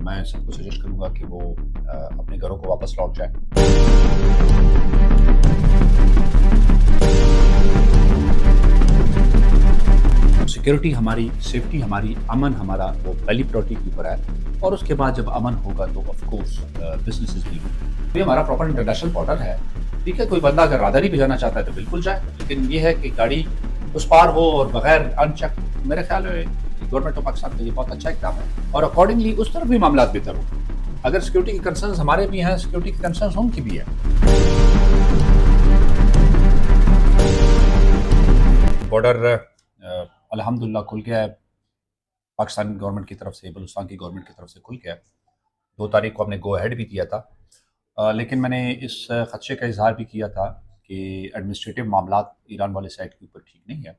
میں سب کو سجیسٹ کروں گا کہ وہ اپنے گھروں کو واپس لوٹ جائیں. سیکیورٹی ہماری، سیفٹی ہماری، امن ہمارا وہ پہلی پرائورٹی کے اوپر ہے، اور اس کے بعد جب امن ہوگا تو آف کورس بزنسز بھی ہوں. یہ ہمارا پراپر انٹرنیشنل بارڈر ہے. ٹھیک ہے، کوئی بندہ اگر راداری بھی جانا چاہتا ہے تو بالکل جائے، لیکن یہ ہے کہ گاڑی اس پار ہو اور بغیر ان چیک. میرے خیال میں گورنمنٹ آف پاکستان کا یہ بہت اچھا اقدام ہے، اور اکارڈنگلی اس طرف بھی معاملات بہتر ہوں. اگر سیکورٹی کے کنسرنز ہمارے بھی ہیں، سیکورٹی کے کنسرنز ان کی بھی ہے. بارڈر الحمدللہ کھل گیا ہے، پاکستان گورنمنٹ کی طرف سے، بلوچستان کی گورنمنٹ کی طرف سے کھل گیا ہے. 2 تاریخ کو ہم نے گو ہیڈ بھی دیا تھا، لیکن میں نے اس خدشے کا اظہار بھی کیا تھا کہ ایڈمنسٹریٹو معاملات ایران والے سائٹ کے اوپر ٹھیک نہیں ہے،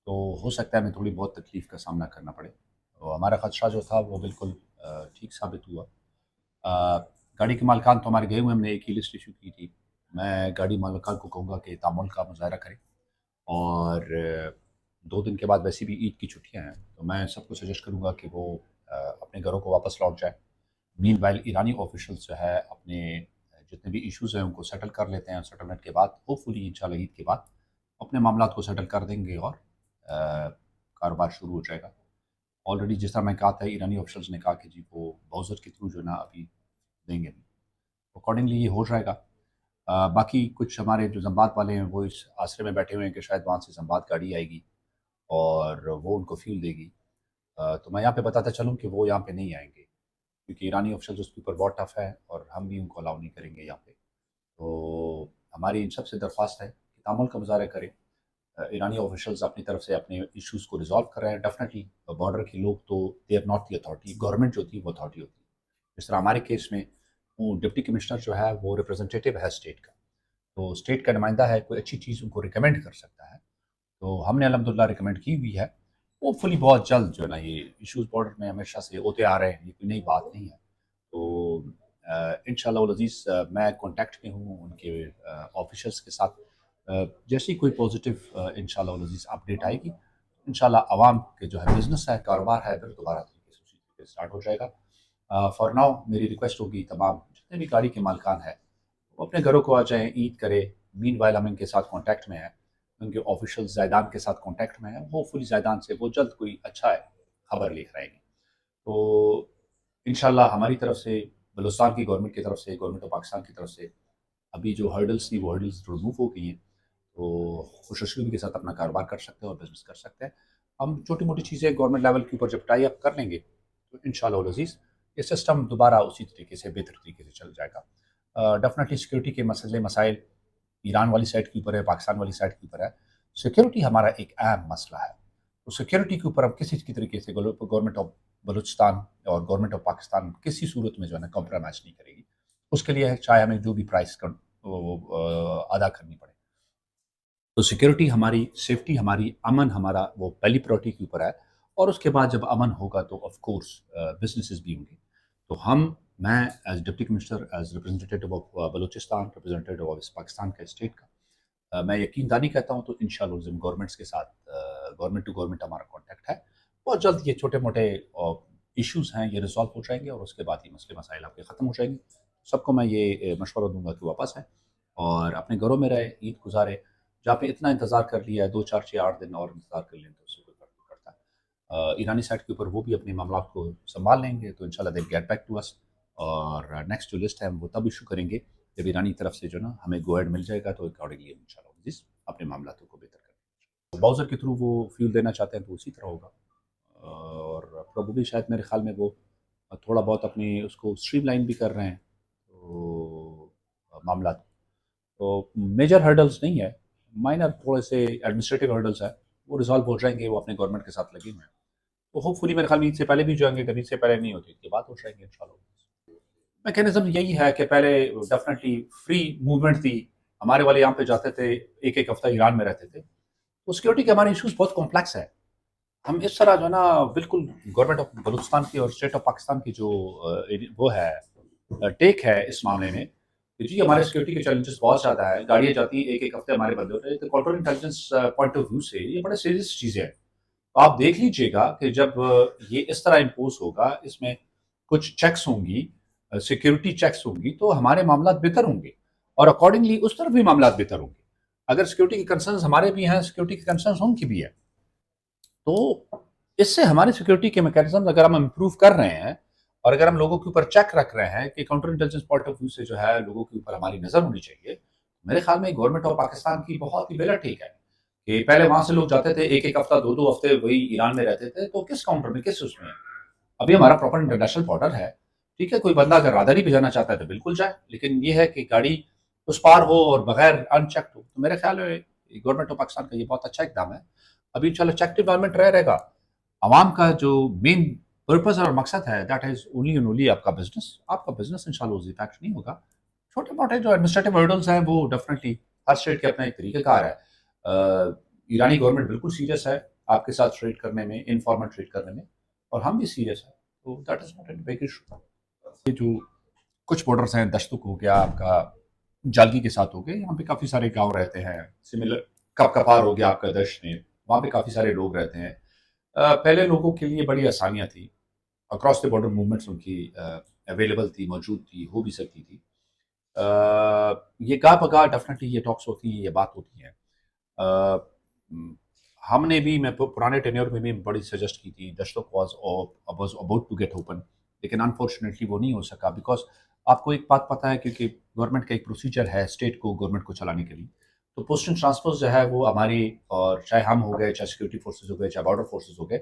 تو ہو سکتا ہے ہمیں تھوڑی بہت تکلیف کا سامنا کرنا پڑے. تو ہمارا خدشہ جو تھا وہ بالکل ٹھیک ثابت ہوا. گاڑی کے مالکان تو ہمارے گئے ہوئے، ہم نے ایک ہی لسٹ ایشو کی تھی. میں گاڑی مالکان کو کہوں گا کہ تعامل کا مظاہرہ کریں، اور 2 دن کے بعد ویسے بھی عید کی چھٹیاں ہیں، تو میں سب کو سجیسٹ کروں گا کہ وہ اپنے گھروں کو واپس لوٹ جائیں. مین وائل ایرانی آفیشلز جو ہے اپنے جتنے بھی ایشوز ہیں ان کو سیٹل کر لیتے ہیں. سیٹلمنٹ کے بعد ہوپ فلی انشاءاللہ عید کے بعد اپنے معاملات کو سیٹل کر دیں گے، اور کاروبار شروع ہو جائے گا. آلریڈی جس طرح میں کہا تھا، ایرانی آفیشلز نے کہا کہ جی وہ براؤزر کے تھرو جو ہے نا ابھی دیں گے، اکارڈنگلی یہ ہو جائے گا. باقی کچھ ہمارے جو زمباد والے ہیں وہ اس آسرے میں بیٹھے ہوئے ہیں کہ شاید وہاں سے زمباد گاڑی آئے گی اور وہ ان کو فیول دے گی. تو میں یہاں پہ بتاتا چلوں کہ وہ یہاں پہ نہیں آئیں گے، کیونکہ ایرانی آفیشلز اس کے اوپر بہت ٹف ہے، اور ہم بھی ان کو الاؤ نہیں کریں گے یہاں پہ. تو ہماری ان سب سے درخواست ہے کہ تعامل کا مظاہرہ کریں. ایرانی آفیشلز اپنی طرف سے اپنے ایشوز کو ریزالو کر رہے ہیں. ڈیفینیٹلی بارڈر کے لوگ تو they are not the authority, government جو ہوتی ہے وہ اتھارٹی ہوتی ہے. جس طرح ہمارے کیس میں وہ ڈپٹی کمشنر جو ہے وہ ریپرزنٹیٹیو ہے اسٹیٹ کا، تو اسٹیٹ کا نمائندہ ہے، کوئی اچھی چیز ان کو ریکمینڈ کر سکتا ہے. تو ہم نے الحمدللہ ریکمینڈ کی ہوئی ہے. ہوپ فلی بہت جلد جو ہے نا یہ ایشوز بارڈر میں ہمیشہ سے ہوتے آ رہے ہیں، یہ کوئی نئی بات نہیں ہے. تو انشاءاللہ العزیز میں کانٹیکٹ میں ہوں ان کے آفیشلز کے ساتھ. جیسی کوئی پازیٹیو انشاءاللہ العزیز اپڈیٹ آئے گی، انشاءاللہ عوام کے جو ہے بزنس ہے، کاروبار ہے، پھر دوبارہ طریقے سے اسی طریقے سے اسٹارٹ ہو جائے گا. فار ناؤ میری ریکویسٹ ہوگی تمام جتنے بھی گاڑی کے مالکان ہیں وہ اپنے گھروں کو آ جائیں، عید کرے. مین وائل ہم ان کے ساتھ کانٹیکٹ میں ہیں، ان کے آفیشل زیدان کے ساتھ کانٹیکٹ میں ہیں. ہوپ فلی زیدان سے وہ جلد کوئی اچھا خبر لے کر آئیں گے. تو انشاءاللہ ہماری طرف سے، بلوچستان کی گورنمنٹ کی طرف سے، گورنمنٹ آف پاکستان کی طرف سے ابھی جو ہرڈلس تھی وہ ہرڈلس ریموو ہو گئی ہیں، تو خوش اسلوبی کے ساتھ اپنا کاروبار کر سکتے ہیں اور بزنس کر سکتے ہیں. ہم چھوٹی موٹی چیزیں گورنمنٹ لیول کے اوپر جب ٹائی اپ کر لیں گے تو انشاءاللہ العزیز یہ سسٹم دوبارہ اسی طریقے سے بہتر طریقے سے چل جائے گا. ڈیفینیٹلی سیکورٹی کے مسائل ایران والی سائڈ کے اوپر ہے، پاکستان والی سائڈ کے اوپر ہے. سیکورٹی ہمارا ایک اہم مسئلہ ہے، تو سیکورٹی کے اوپر ہم کسی کی طریقے سے گورنمنٹ آف بلوچستان اور گورنمنٹ آف پاکستان کسی صورت میں جو ہے نا کمپرومائز نہیں کرے گی. اس کے لیے چاہے ہمیں جو بھی پرائس ادا کرنی پڑے. تو سیکورٹی ہماری، سیفٹی ہماری، امن ہمارا وہ پہلی پرائورٹی کے اوپر ہے، اور اس کے بعد جب امن ہوگا تو آف کورس بزنسز بھی ہوں گے. تو میں as deputy commissioner, as representative of Balochistan, representative of Pakistan کا اسٹیٹ کا، میں یقین دانی کہتا ہوں تو انشاءاللہ گورنمنٹس کے ساتھ گورنمنٹ ٹو گورنمنٹ ہمارا کانٹیکٹ ہے. بہت جلد یہ چھوٹے موٹے ایشوز ہیں یہ ریزالو ہو جائیں گے، اور اس کے بعد یہ مسئلے مسائل آپ کے ختم ہو جائیں گے. سب کو میں یہ مشورہ دوں گا کہ واپس آئیں اور اپنے گھروں میں رہے، عید گزارے. جہاں پہ اتنا انتظار کر لیا ہے، 2 4 6 8 دن اور انتظار کر لیں تو اس سے کوئی فرق نہیں پڑتا. ایرانی سائڈ کے اوپر وہ بھی اپنے معاملات کو سنبھال لیں گے، تو انشاءاللہ دے گیٹ بیک ٹو اس. اور نیکسٹ جو لسٹ ہے ہم وہ تب ایشو کریں گے جب ایرانی طرف سے جو نا ہمیں گو ایڈ مل جائے گا، تو اکارڈنگلی انشاءاللہ اپنے معاملات کو بہتر کریں گے. براؤزر کے تھرو وہ فیول دینا چاہتے ہیں تو اسی طرح ہوگا، اور پروبلی شاید میرے خیال میں وہ تھوڑا بہت اپنی اس کو اسٹریم لائن بھی کر رہے ہیں. تو معاملات تو میجر ہرڈلز نہیں ہے، مائنر تھوڑے سے ایڈمنسٹریٹو ہرڈلز ہیں، وہ ریزالو ہو جائیں گے. وہ اپنے گورنمنٹ کے ساتھ لگے ہوئے ہیں، تو ہوپ فلی میرے خیال میں عید سے پہلے بھی جائیں گے. عید سے پہلے نہیں ہوتی، عید کے بعد ہو جائیں گے انشاءاللہ. میکینزم یہی ہے کہ پہلے ڈیفینیٹلی فری موومنٹ تھی. ہمارے والے یہاں پہ جاتے تھے، ایک ایک ہفتہ ایران میں رہتے تھے. تو سیکورٹی کے ہمارے ایشوز بہت کمپلیکس ہے. ہم اس طرح جو ہے نا بالکل گورنمنٹ آف بلوچستان کی اور اسٹیٹ آف پاکستان کی جو وہ ہے ٹیک ہے اس معاملے میں کہ جی ہمارے سیکورٹی کے چیلنجز بہت زیادہ ہے. گاڑیاں جاتی ہیں، ایک ایک ہفتے ہمارے بندے ہوتے ہیں. تو counter intelligence point of view سے یہ بڑے سیریس چیزیں ہیں. آپ دیکھ لیجئے گا کہ جب یہ اس طرح امپوز ہوگا، اس میں کچھ چیکس ہوں گی، سیکیورٹی چیکس ہوں گی، تو ہمارے معاملات بہتر ہوں گے اور اکارڈنگلی اس طرف بھی معاملات بہتر ہوں گے. اگر سیکیورٹی کے کنسرنز ہمارے بھی ہیں، سیکیورٹی کے کنسرنز ان کی بھی ہے، تو اس سے ہمارے سیکیورٹی کے میکینزم اگر ہم امپروو کر رہے ہیں اور اگر ہم لوگوں کے اوپر چیک رکھ رہے ہیں کہ counter intelligence point of view سے جو ہے لوگوں کے اوپر ہماری نظر ہونی چاہیے، میرے خیال میں گورنمنٹ آف پاکستان کی بہت ہی بلا ٹھیک ہے کہ پہلے وہاں سے لوگ جاتے تھے ایک ایک ہفتہ دو دو ہفتے وہی ایران میں رہتے تھے، تو کس کاؤنٹر میں کس اس میں. ابھی ہمارا پراپر انٹرنیشنل بارڈر ہے، ٹھیک ہے، کوئی بندہ اگر راداری پہ جانا چاہتا ہے تو بالکل جائے، لیکن یہ ہے کہ گاڑی اس پار ہو اور بغیر ان چیکڈ ہو. تو میرے خیال میں گورنمنٹ آف پاکستان کا یہ بہت اچھا اقدام ہے. ابھی چلو چیک انوائرمنٹ رہے گا، عوام کا جو مین پرپز اور مقصد ہے that is only and only آپ کا بزنس انشاءاللہ اس افیکٹ نہیں ہوگا. چھوٹے موٹے جو ایڈمنسٹریٹو ہرڈلز ہیں وہ ڈیفینیٹلی ہر اسٹیٹ کے اپنا ایک طریقہ کار ہے. ایرانی گورنمنٹ بالکل سیریس ہے آپ کے ساتھ ٹریڈ کرنے میں، انفارمل ٹریڈ کرنے میں، اور ہم بھی سیریس ہیں. تو that is not a big issue. یہ جو کچھ بارڈرز ہیں، دشتک ہو گیا آپ کا، جالگی کے ساتھ ہو گئے، یہاں پہ کافی سارے گاؤں رہتے ہیں. سملر کپ کپار ہو گیا آپ کا دشت میں، وہاں پہ کافی سارے لوگ رہتے ہیں. پہلے لوگوں کے لیے بڑی آسانیاں تھیں، across the border movements in کی اویلیبل تھی، موجود تھی، ہو بھی سکتی تھی. یہ گاہ بگاہ ڈیفینیٹلی یہ ٹاکس ہوتی ہیں، یہ بات ہوتی ہیں. ہم نے بھی، میں پرانے ٹینیور میں بھی بڑی سجیسٹ کی تھی، دشتک was about to get open, لیکن انفارچونیٹلی وہ نہیں ہو سکا بیکاز آپ کو ایک بات پتہ ہے کیونکہ گورنمنٹ کا ایک پروسیجر ہے اسٹیٹ کو گورنمنٹ کو چلانے کے لیے. تو پوسٹ اینڈ ٹرانسفر جو ہے وہ ہماری، اور چاہے ہم ہو گئے، چاہے سیکورٹی فورسز ہو گئے، چاہے بارڈر فورسز ہو گئے،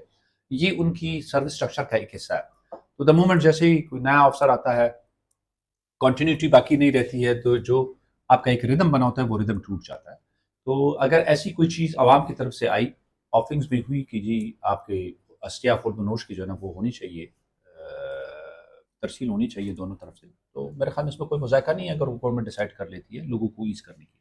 یہ ان کی سروس اسٹرکچر کا ایک حصہ ہے. تو دا مومنٹ جیسے ہی کوئی نیا آفسر آتا ہے، کنٹینیوٹی باقی نہیں رہتی ہے، تو جو آپ کا ایک ردم بنا ہوتا ہے وہ ردم ٹوٹ جاتا ہے. تو اگر ایسی کوئی چیز عوام کی طرف سے آئی، آفنگز بھی ہوئی کہ جی آپ کے اشیاء خورد بنوش کی جو ہے نا وہ ہونی چاہیے، ترسیل ہونی چاہیے دونوں طرف سے، تو میرے خیال میں اس میں کوئی مذائقہ نہیں ہے اگر وہ گورنمنٹ ڈیسائیڈ کر لیتی ہے لوگوں کو ایز کرنے کی.